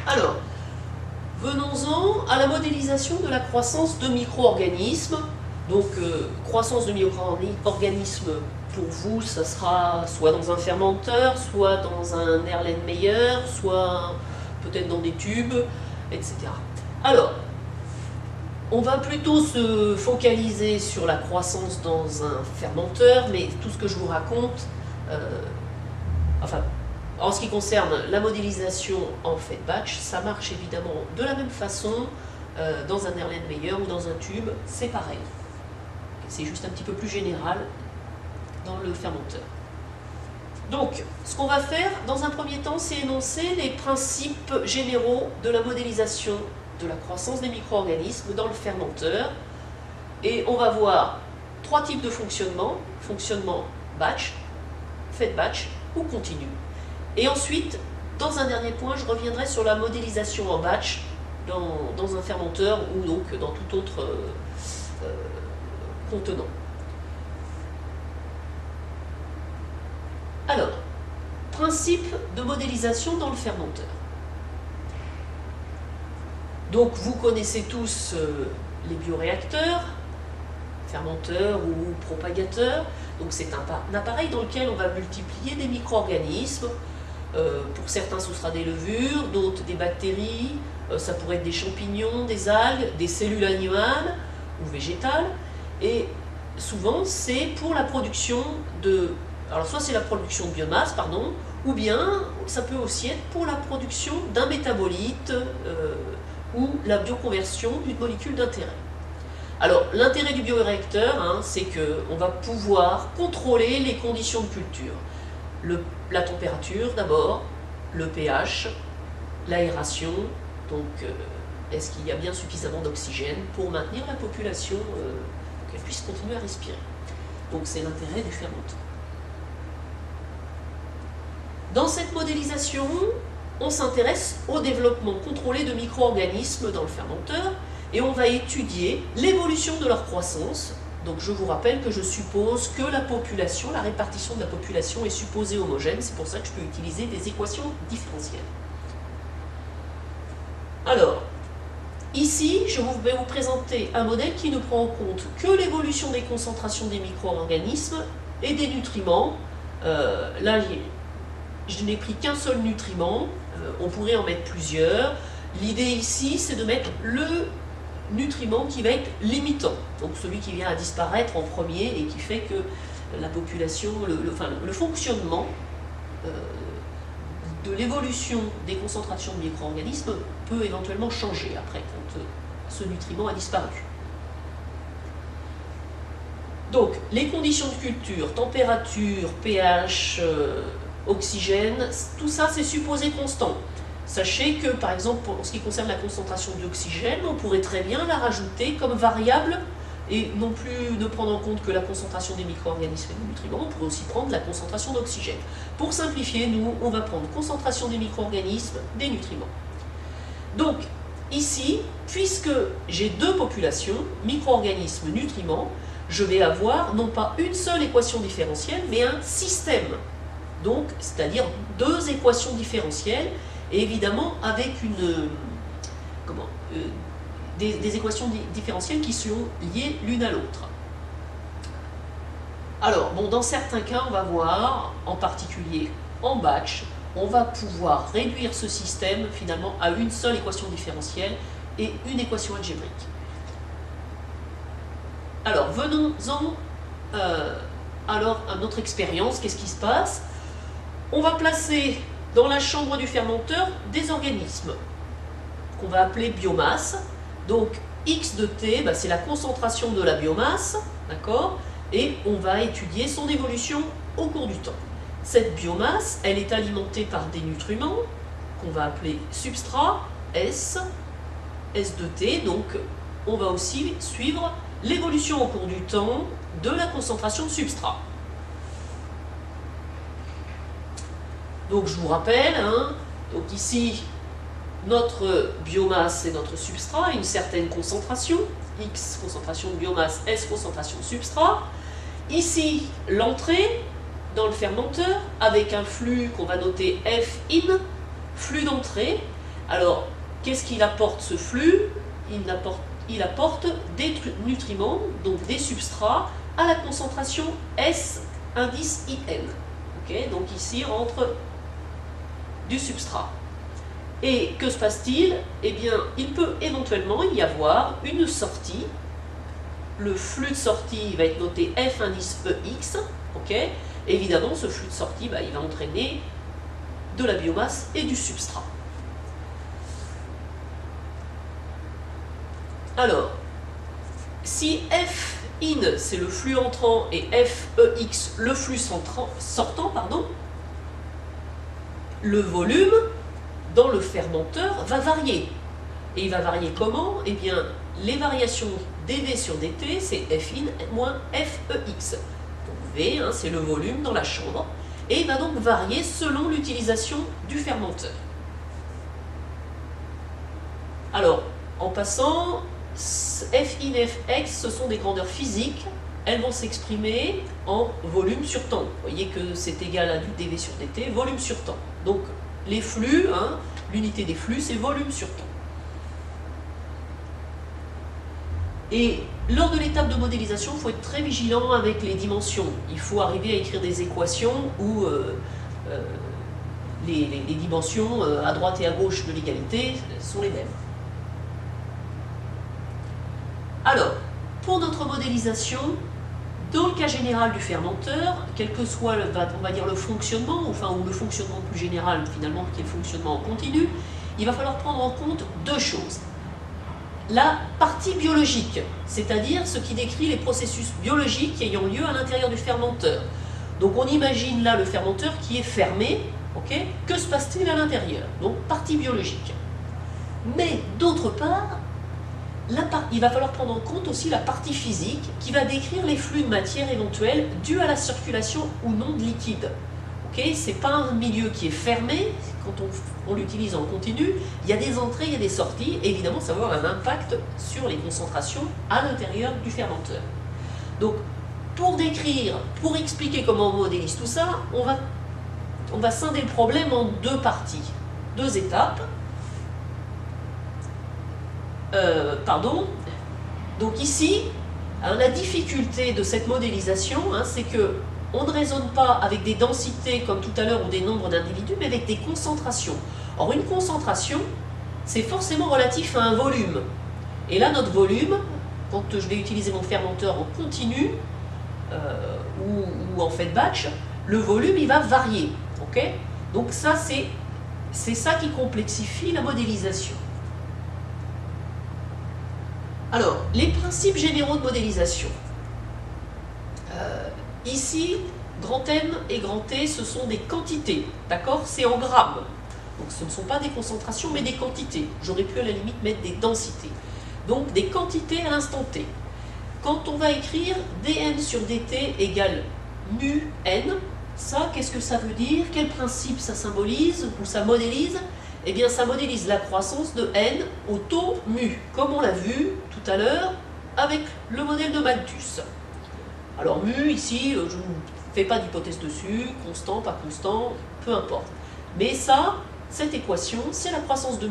Alors, venons-en à la modélisation de la croissance de micro-organismes. Donc, croissance de micro-organismes, pour vous, ça sera soit dans un fermenteur, soit dans un Erlenmeyer, soit peut-être dans des tubes, etc. Alors, on va plutôt se focaliser sur la croissance dans un fermenteur, mais tout ce que je vous raconte, en ce qui concerne la modélisation en fed batch, ça marche évidemment de la même façon dans un Erlenmeyer ou dans un tube, c'est pareil. C'est juste un petit peu plus général dans le fermenteur. Donc, ce qu'on va faire dans un premier temps, c'est énoncer les principes généraux de la modélisation de la croissance des micro-organismes dans le fermenteur. Et on va voir trois types de fonctionnement: fonctionnement batch, fed batch ou continu. Et ensuite, dans un dernier point, je reviendrai sur la modélisation en batch dans un fermenteur ou donc dans tout autre contenant. Alors, principe de modélisation dans le fermenteur. Donc, vous connaissez tous les bioréacteurs, fermenteurs ou propagateurs. Donc, c'est un appareil dans lequel on va multiplier des micro-organismes. Pour certains, ce sera des levures, d'autres des bactéries, ça pourrait être des champignons, des algues, des cellules animales ou végétales. Et souvent, c'est pour la production de... Alors, soit c'est la production de biomasse, pardon, ou bien ça peut aussi être pour la production d'un métabolite ou la bioconversion d'une molécule d'intérêt. Alors, l'intérêt du bioréacteur, c'est qu'on va pouvoir contrôler les conditions de culture. La température d'abord, le pH, l'aération, donc est-ce qu'il y a bien suffisamment d'oxygène pour maintenir la population, qu'elle puisse continuer à respirer. Donc c'est l'intérêt du fermenteur. Dans cette modélisation, on s'intéresse au développement contrôlé de micro-organismes dans le fermenteur et on va étudier l'évolution de leur croissance. Donc je vous rappelle que je suppose que la population, la répartition de la population est supposée homogène, c'est pour ça que je peux utiliser des équations différentielles. Alors, ici, je vais vous présenter un modèle qui ne prend en compte que l'évolution des concentrations des micro-organismes et des nutriments. Là, je n'ai pris qu'un seul nutriment, on pourrait en mettre plusieurs. L'idée ici, c'est de mettre le nutriment qui va être limitant, donc celui qui vient à disparaître en premier et qui fait que la population, le fonctionnement de l'évolution des concentrations de micro-organismes peut éventuellement changer après quand ce nutriment a disparu. Donc les conditions de culture, température, pH, oxygène, tout ça c'est supposé constant. Sachez que, par exemple, en ce qui concerne la concentration d'oxygène, on pourrait très bien la rajouter comme variable et non plus ne prendre en compte que la concentration des micro-organismes et des nutriments, on pourrait aussi prendre la concentration d'oxygène. Pour simplifier, nous, on va prendre concentration des micro-organismes, des nutriments. Donc, ici, puisque j'ai deux populations, micro-organismes, nutriments, je vais avoir non pas une seule équation différentielle, mais un système. Donc, c'est-à-dire deux équations différentielles, et évidemment avec des équations différentielles qui sont liées l'une à l'autre. Alors, bon, dans certains cas, on va voir, en particulier en batch, on va pouvoir réduire ce système finalement à une seule équation différentielle et une équation algébrique. Alors, venons-en à notre expérience. Qu'est-ce qui se passe? On va placer dans la chambre du fermenteur des organismes qu'on va appeler biomasse. Donc X de T, c'est la concentration de la biomasse, d'accord? Et on va étudier son évolution au cours du temps. Cette biomasse, elle est alimentée par des nutriments qu'on va appeler substrat, S de T. Donc on va aussi suivre l'évolution au cours du temps de la concentration de substrat. Donc je vous rappelle, donc ici, notre biomasse et notre substrat, une certaine concentration, X concentration de biomasse, S concentration de substrat. Ici, l'entrée dans le fermenteur avec un flux qu'on va noter F in, flux d'entrée. Alors, qu'est-ce qu'il apporte ce flux? Il apporte des nutriments, donc des substrats, à la concentration S indice IN. Okay, donc ici rentre du substrat. Et que se passe-t-il? Eh bien, il peut éventuellement y avoir une sortie. Le flux de sortie va être noté F indice EX. Okay. Évidemment, ce flux de sortie, il va entraîner de la biomasse et du substrat. Alors, si F in c'est le flux entrant et FEX le flux sortant, le volume dans le fermenteur va varier. Et il va varier comment? Eh bien, les variations dV sur dt, c'est Fin moins FEX. Donc V, c'est le volume dans la chambre. Et il va donc varier selon l'utilisation du fermenteur. Alors, en passant, Fin et Fx, ce sont des grandeurs physiques. Elles vont s'exprimer en volume sur temps. Vous voyez que c'est égal à du dV sur dt, volume sur temps. Donc, les flux, l'unité des flux, c'est volume sur temps. Et lors de l'étape de modélisation, il faut être très vigilant avec les dimensions. Il faut arriver à écrire des équations où les dimensions à droite et à gauche de l'égalité sont les mêmes. Alors, pour notre modélisation, dans le cas général du fermenteur, quel que soit on va dire le fonctionnement, ou le fonctionnement plus général finalement, qui est le fonctionnement en continu, il va falloir prendre en compte deux choses. La partie biologique, c'est-à-dire ce qui décrit les processus biologiques ayant lieu à l'intérieur du fermenteur. Donc on imagine là le fermenteur qui est fermé, okay. Que se passe-t-il à l'intérieur? Donc partie biologique. Mais d'autre part, il va falloir prendre en compte aussi la partie physique qui va décrire les flux de matière éventuels dus à la circulation ou non de liquide. Okay, ce n'est pas un milieu qui est fermé, quand on l'utilise en continu, il y a des entrées, il y a des sorties, et évidemment ça va avoir un impact sur les concentrations à l'intérieur du fermenteur. Donc pour expliquer comment on modélise tout ça, on va scinder le problème en deux parties, deux étapes. Donc ici, la difficulté de cette modélisation, c'est que on ne raisonne pas avec des densités comme tout à l'heure ou des nombres d'individus, mais avec des concentrations. Or, une concentration, c'est forcément relatif à un volume. Et là, notre volume, quand je vais utiliser mon fermenteur en continu ou en fait batch, le volume, il va varier. Okay. Donc ça, c'est ça qui complexifie la modélisation. Alors, les principes généraux de modélisation. Ici, grand M et grand T, ce sont des quantités, d'accord? C'est en grammes. Donc ce ne sont pas des concentrations, mais des quantités. J'aurais pu à la limite mettre des densités. Donc des quantités à l'instant T. Quand on va écrire dN sur dt égale mu n, ça, qu'est-ce que ça veut dire? Quel principe ça symbolise ou ça modélise? Eh bien, ça modélise la croissance de n au taux mu, comme on l'a vu tout à l'heure avec le modèle de Malthus. Alors mu, ici, je ne fais pas d'hypothèse dessus, constant, pas constant, peu importe. Mais ça, cette équation, c'est la croissance de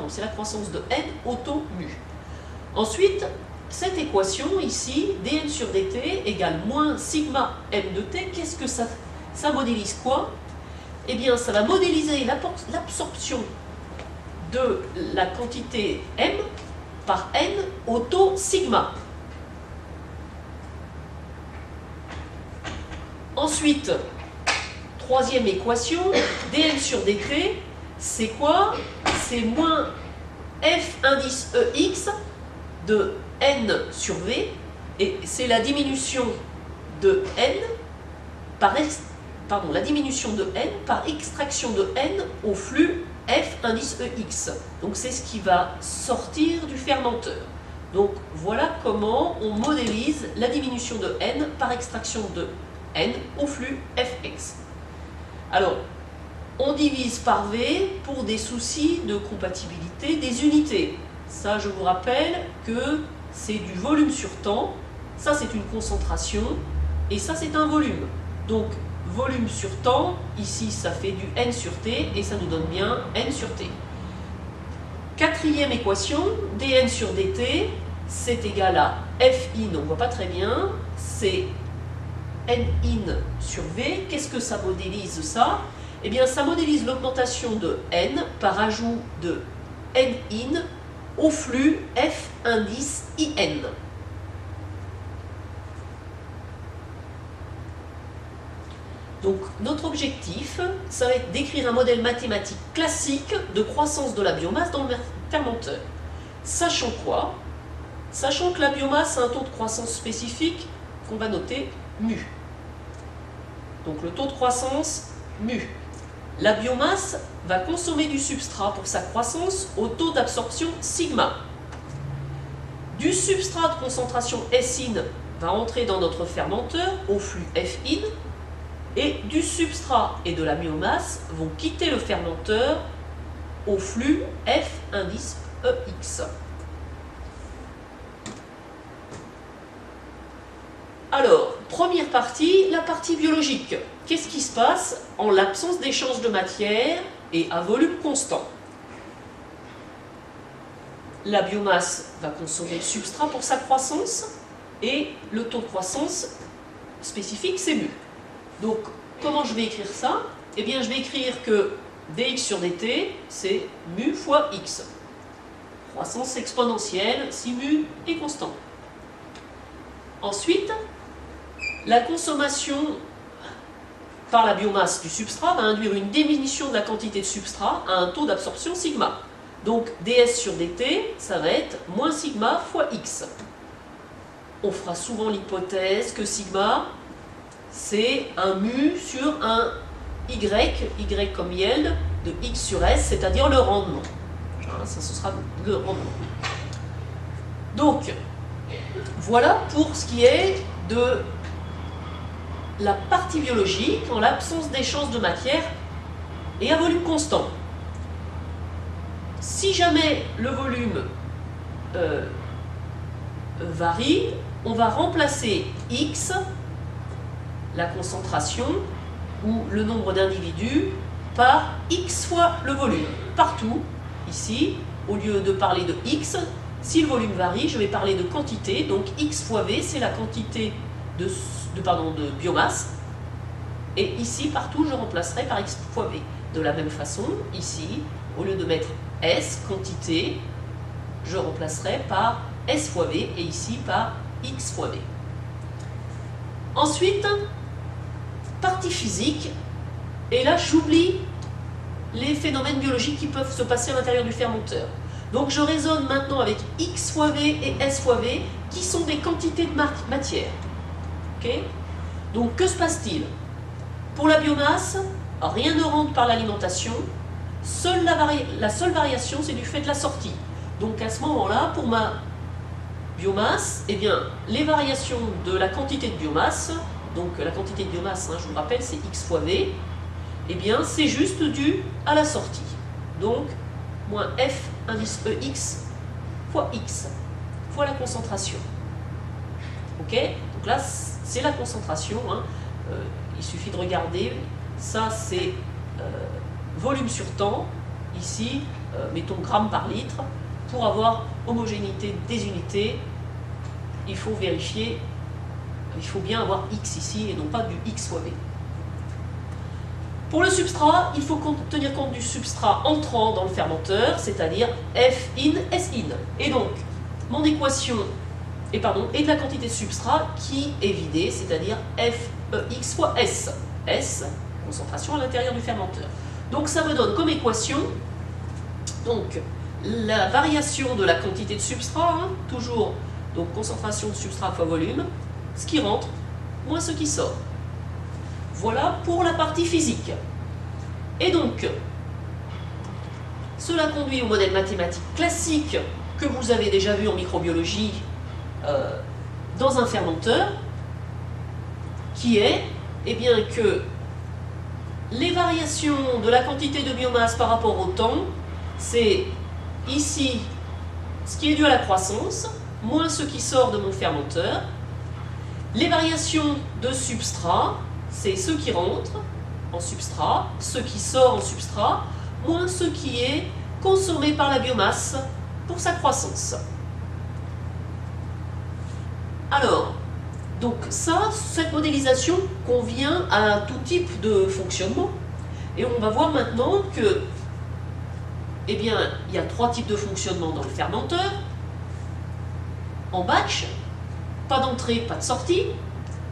c'est la croissance de n au taux mu. Ensuite, cette équation ici, dn sur dt égale moins sigma m de t, qu'est-ce que ça modélise quoi? Eh bien, ça va modéliser l'absorption de la quantité m par n au taux sigma. Ensuite, troisième équation, dn sur dt, c'est quoi? C'est moins f indice EX de n sur v, et c'est la diminution de n par extraction de n au flux f indice EX. Donc c'est ce qui va sortir du fermenteur. Donc voilà comment on modélise la diminution de n par extraction de n au flux fx. Alors, on divise par v pour des soucis de compatibilité des unités. Ça, je vous rappelle que c'est du volume sur temps, ça c'est une concentration, et ça c'est un volume. Donc, volume sur temps, ici ça fait du n sur t, et ça nous donne bien n sur t. quatrième équation, dn sur dt, c'est égal à f in, on ne voit pas très bien, c'est n in sur v. Qu'est-ce que ça modélise ça? Eh bien, ça modélise l'augmentation de n par ajout de n in au flux f indice in. Donc, notre objectif, ça va être d'écrire un modèle mathématique classique de croissance de la biomasse dans le fermenteur. Sachant quoi? Sachant que la biomasse a un taux de croissance spécifique qu'on va noter mu. Donc, le taux de croissance mu. La biomasse va consommer du substrat pour sa croissance au taux d'absorption sigma. Du substrat de concentration S-in va entrer dans notre fermenteur au flux F-in, et du substrat et de la biomasse vont quitter le fermenteur au flux F indice EX. Alors, première partie, la partie biologique. Qu'est-ce qui se passe en l'absence d'échange de matière et à volume constant? La biomasse va consommer le substrat pour sa croissance et le taux de croissance spécifique, c'est mu. Donc, comment je vais écrire ça? Eh bien, je vais écrire que dx sur dt, c'est mu fois x. Croissance exponentielle si mu est constant. Ensuite, la consommation par la biomasse du substrat va induire une diminution de la quantité de substrat à un taux d'absorption sigma. Donc, ds sur dt, ça va être moins sigma fois x. On fera souvent l'hypothèse que sigma, c'est un mu sur un y comme yield, de x sur s, c'est-à-dire le rendement. Ça, ce sera le rendement. Donc, voilà pour ce qui est de la partie biologique en l'absence d'échange de matière et à volume constant. Si jamais le volume varie, on va remplacer x, la concentration ou le nombre d'individus, par x fois le volume. Partout, ici, au lieu de parler de x, si le volume varie, je vais parler de quantité. Donc x fois v, c'est la quantité de biomasse. Et ici, partout, je remplacerai par x fois v. De la même façon, ici, au lieu de mettre s, quantité, je remplacerai par s fois v, et ici par x fois v. Ensuite, partie physique, et là j'oublie les phénomènes biologiques qui peuvent se passer à l'intérieur du fermenteur. Donc je raisonne maintenant avec x fois v et s fois v, qui sont des quantités de matière. Okay? Donc que se passe-t-il? Pour la biomasse, rien ne rentre par l'alimentation, la seule variation c'est du fait de la sortie. Donc à ce moment-là, pour ma biomasse, eh bien, les variations de la quantité de biomasse, donc la quantité de biomasse, je vous le rappelle, c'est x fois v, eh bien c'est juste dû à la sortie. Donc, moins f indice EX fois x, fois la concentration. Ok? Donc là, c'est la concentration. Il suffit de regarder. Ça, c'est volume sur temps. Ici, mettons grammes par litre. Pour avoir homogénéité des unités, il faut vérifier, il faut bien avoir x ici et non pas du x fois v. Pour le substrat, il faut tenir compte du substrat entrant dans le fermenteur, c'est-à-dire F in, S in. Et donc, mon équation est de la quantité de substrat qui est vidée, c'est-à-dire F x fois S. S, concentration à l'intérieur du fermenteur. Donc ça me donne comme équation, donc, la variation de la quantité de substrat, toujours donc concentration de substrat fois volume, ce qui rentre moins ce qui sort. Voilà pour la partie physique. Et donc, cela conduit au modèle mathématique classique que vous avez déjà vu en microbiologie dans un fermenteur, qui est bien, que les variations de la quantité de biomasse par rapport au temps, c'est ici ce qui est dû à la croissance, moins ce qui sort de mon fermenteur. Les variations de substrat, c'est ce qui rentre en substrat, ce qui sort en substrat, moins ce qui est consommé par la biomasse pour sa croissance. Alors, donc ça, cette modélisation convient à tout type de fonctionnement. Et on va voir maintenant que, eh bien, il y a 3 types de fonctionnement dans le fermenteur. En batch, pas d'entrée, pas de sortie.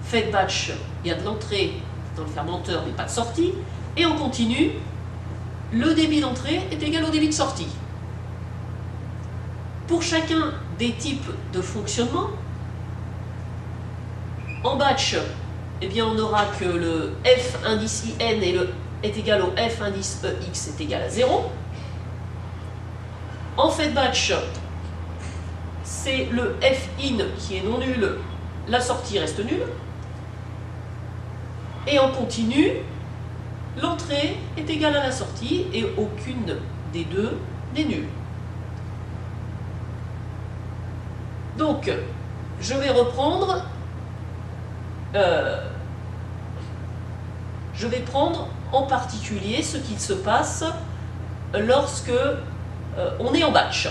Fed batch, il y a de l'entrée dans le fermenteur, mais pas de sortie. Et en continu, le débit d'entrée est égal au débit de sortie. Pour chacun des types de fonctionnement, en batch, eh bien, on n'aura que le F indice IN est égal au F indice EX est égal à 0. En fed batch, c'est le F in qui est non nul, la sortie reste nulle. Et en continu, l'entrée est égale à la sortie et aucune des deux n'est nulle. Donc, je vais reprendre, je vais prendre en particulier ce qu'il se passe lorsque on est en batch.